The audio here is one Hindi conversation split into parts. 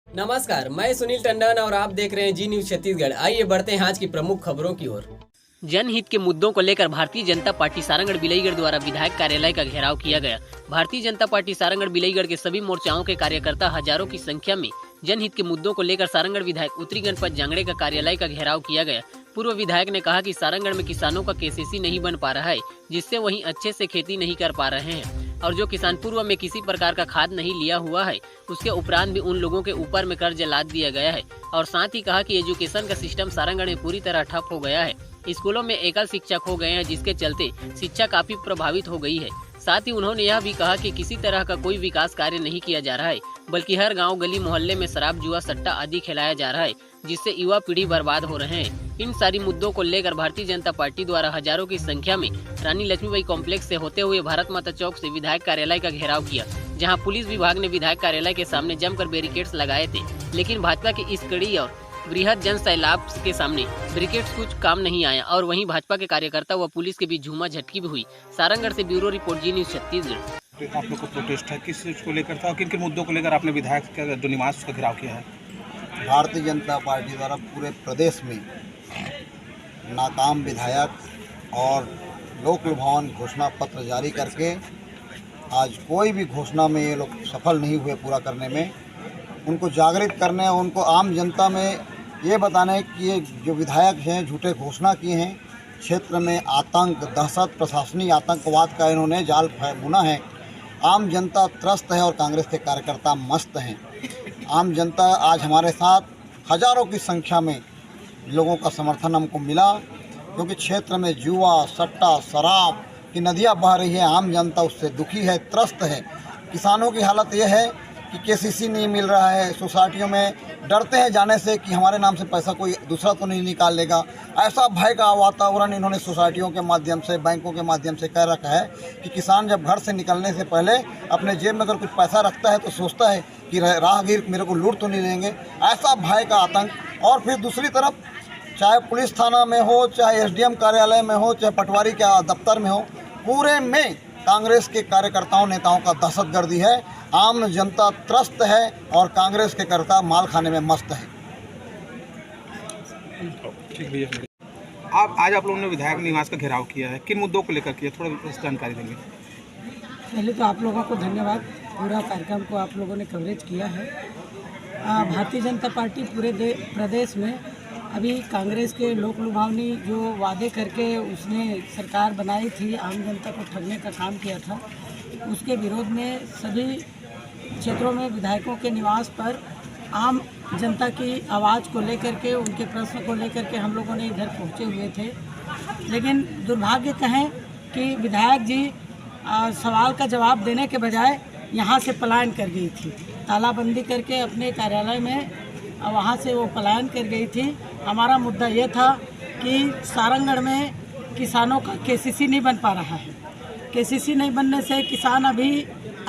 नमस्कार, मैं सुनील टंडन और आप देख रहे हैं जी न्यूज छत्तीसगढ़। आइए बढ़ते हैं आज की प्रमुख खबरों की ओर। जनहित के मुद्दों को लेकर भारतीय जनता पार्टी सारंगढ़ बिलाईगढ़ द्वारा विधायक कार्यालय का घेराव किया गया। भारतीय जनता पार्टी सारंगढ़ बिलाईगढ़ के सभी मोर्चाओं के कार्यकर्ता हजारों की संख्या में जनहित के मुद्दों को लेकर सारंगढ़ विधायक उत्तरी गणपत जांगड़े का कार्यालय का घेराव किया गया। पूर्व विधायक ने कहा कि सारंगढ़ में किसानों का केसीसी नहीं बन पा रहा है, जिससे वहीं अच्छे से खेती नहीं कर पा रहे हैं और जो किसान पूर्व में किसी प्रकार का खाद नहीं लिया हुआ है, उसके उपरांत भी उन लोगों के ऊपर में कर्ज लाद दिया गया है। और साथ ही कहा कि एजुकेशन का सिस्टम सारंगढ़ में पूरी तरह ठप हो गया है। स्कूलों में एकल शिक्षक हो गए हैं, जिसके चलते शिक्षा काफी प्रभावित हो गई है। साथ ही उन्होंने यह भी कहा कि किसी तरह का कोई विकास कार्य नहीं किया जा रहा है, बल्कि हर गांव गली मोहल्ले में शराब जुआ सट्टा आदि खिलाया जा रहा है, जिससे युवा पीढ़ी बर्बाद हो रहे हैं। इन सारी मुद्दों को लेकर भारतीय जनता पार्टी द्वारा हजारों की संख्या में रानी लक्ष्मीबाई कॉम्प्लेक्स से होते हुए भारत माता चौक से विधायक कार्यालय का घेराव किया, जहां पुलिस विभाग ने विधायक कार्यालय के सामने जमकर बैरिकेड्स लगाए थे। लेकिन भाजपा की इस कड़ी और बृहद जन सैलाब के सामने बैरिकेड्स कुछ काम नहीं आया और वहीं भाजपा के कार्यकर्ता व पुलिस के बीच झूमा झटकी भी हुई। सारंगढ़ से ब्यूरो रिपोर्ट, जी न्यूज छत्तीसगढ़। आप लोग को प्रोटेस्ट है, किस चीज़ को लेकर था और किन किन मुद्दों को लेकर आपने विधायक का जो निवास का घेराव किया है? भारतीय जनता पार्टी द्वारा पूरे प्रदेश में नाकाम विधायक और लोक लुभावन घोषणा पत्र जारी करके आज कोई भी घोषणा में ये लोग सफल नहीं हुए पूरा करने में। उनको जागृत करने, उनको आम जनता में ये बताने कि ये जो विधायक हैं झूठे घोषणा किए हैं, क्षेत्र में आतंक, दहशत, प्रशासनिक आतंकवाद का इन्होंने जाल बुना है। आम जनता त्रस्त है और कांग्रेस के कार्यकर्ता मस्त हैं। आम जनता आज हमारे साथ हजारों की संख्या में लोगों का समर्थन हमको मिला, क्योंकि क्षेत्र में जुआ, सट्टा, शराब की नदियाँ बह रही है। आम जनता उससे दुखी है, त्रस्त है। किसानों की हालत ये है कि केसीसी नहीं मिल रहा है, सोसाइटियों में डरते हैं जाने से कि हमारे नाम से पैसा कोई दूसरा तो नहीं निकाल लेगा। ऐसा भय का वातावरण इन्होंने सोसाइटियों के माध्यम से, बैंकों के माध्यम से कह रखा है कि किसान जब घर से निकलने से पहले अपने जेब में अगर कुछ पैसा रखता है तो सोचता है कि राहगीर मेरे को लूट तो नहीं लेंगे। ऐसा भय का आतंक। और फिर दूसरी तरफ चाहे पुलिस थाना में हो, चाहे एसडीएम कार्यालय में हो, चाहे पटवारी के दफ्तर में हो, पूरे में कांग्रेस के कार्यकर्ताओं नेताओं का दहशतगर्दी है। आम जनता त्रस्त है और कांग्रेस के कार्यकर्ता माल खाने में मस्त है। ठीक भैया। आज आप लोगों ने विधायक निवास का घेराव किया है, किन मुद्दों को लेकर किया, थोड़ा जानकारी देंगे? पहले तो आप लोगों को धन्यवाद, पूरा कार्यक्रम को आप लोगों ने कवरेज किया है। भारतीय जनता पार्टी पूरे प्रदेश में अभी कांग्रेस के लोक लुभावनी जो वादे करके उसने सरकार बनाई थी, आम जनता को ठगने का काम किया था, उसके विरोध में सभी क्षेत्रों में विधायकों के निवास पर आम जनता की आवाज़ को लेकर के, उनके प्रश्न को लेकर के हम लोगों ने इधर पहुँचे हुए थे। लेकिन दुर्भाग्य कहें कि विधायक जी सवाल का जवाब देने के बजाय यहाँ से पलायन कर गई थी, तालाबंदी करके अपने कार्यालय में वहाँ से वो पलायन कर गई थी। हमारा मुद्दा ये था कि सारंगढ़ में किसानों का केसीसी नहीं बन पा रहा है। केसीसी नहीं बनने से किसान अभी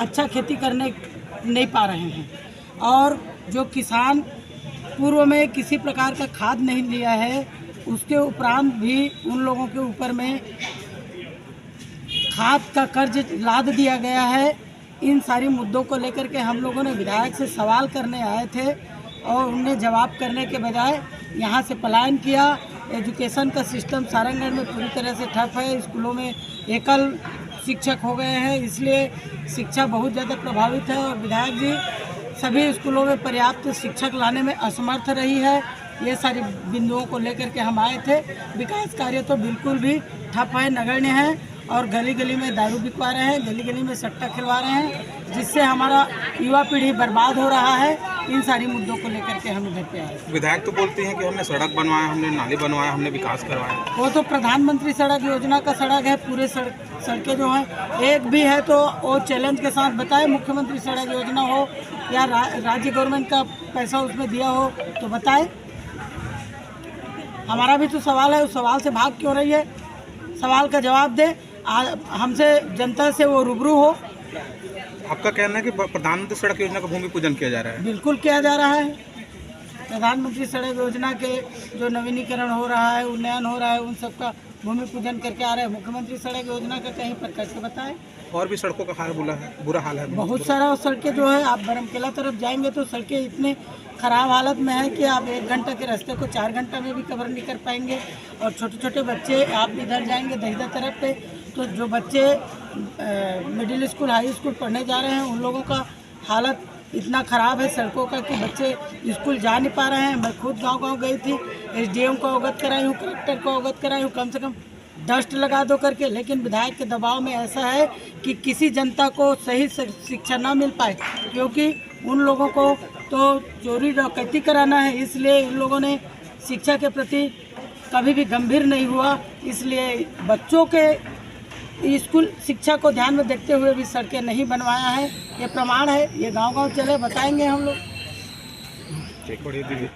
अच्छा खेती करने नहीं पा रहे हैं और जो किसान पूर्व में किसी प्रकार का खाद नहीं लिया है, उसके उपरांत भी उन लोगों के ऊपर में खाद का कर्ज लाद दिया गया है। इन सारी मुद्दों को लेकर के हम लोगों ने विधायक से सवाल करने आए थे और उन्हें जवाब करने के बजाय यहाँ से पलायन किया। एजुकेशन का सिस्टम सारंगढ़ में पूरी तरह से ठप है। स्कूलों में एकल शिक्षक हो गए हैं, इसलिए शिक्षा बहुत ज़्यादा प्रभावित है और विधायक जी सभी स्कूलों में पर्याप्त शिक्षक लाने में असमर्थ रही है। ये सारी बिंदुओं को लेकर के हम आए थे। विकास कार्य तो बिल्कुल भी ठप है, नगण्य है और गली गली में दारू बिकवा रहे हैं, गली गली में सट्टा खिलवा रहे हैं, जिससे हमारा युवा पीढ़ी बर्बाद हो रहा है। इन सारी मुद्दों को लेकर के हम इधर पे आए। विधायक तो बोलते हैं कि हमने सड़क बनवाया, हमने नाली बनवाया, हमने विकास करवाया। वो तो प्रधानमंत्री सड़क योजना का सड़क है। पूरे सड़कें जो हैं, एक भी है तो वो चैलेंज के साथ बताए, मुख्यमंत्री सड़क योजना हो या राज्य गवर्नमेंट का पैसा उसमें दिया हो तो बताए। हमारा भी तो सवाल है, उस सवाल से भाग क्यों रही है? सवाल का जवाब दे, हमसे जनता से वो रूबरू हो। आपका कहना है कि प्रधानमंत्री सड़क योजना का भूमि पूजन किया जा रहा है? बिल्कुल किया जा रहा है। प्रधानमंत्री सड़क योजना के जो नवीनीकरण हो रहा है, उन्नयन हो रहा है, उन सब का भूमि पूजन करके आ रहे हैं। मुख्यमंत्री सड़क योजना का कहीं पर करके बताएं। और भी सड़कों का बुरा हाल है। बहुत सारा सड़कें जो है, आप बरमकेला तरफ जाएंगे तो सड़कें इतने ख़राब हालत में है कि आप 1 घंटा के रास्ते को 4 घंटा में भी कवर नहीं कर पाएंगे। और छोटे छोटे बच्चे, आप इधर जाएंगे दहिदा तरफ पे, तो जो बच्चे मिडिल स्कूल हाई स्कूल पढ़ने जा रहे हैं उन लोगों का हालत इतना ख़राब है सड़कों का कि बच्चे स्कूल जा नहीं पा रहे हैं। मैं खुद गांव गई थी, SDM को अवगत कराई हूँ, कलेक्टर को अवगत कराई हूँ, कम से कम डस्ट लगा दो करके, लेकिन विधायक के दबाव में ऐसा है कि किसी जनता को सही शिक्षा ना मिल पाए, क्योंकि उन लोगों को तो चोरी डकैती कराना है, इसलिए इन लोगों ने शिक्षा के प्रति कभी भी गंभीर नहीं हुआ। इसलिए बच्चों के स्कूल शिक्षा को ध्यान में देखते हुए भी सड़कें नहीं बनवाया है। ये प्रमाण है, ये गांव-गांव चले बताएंगे हम लोग। बढ़िया दीदी।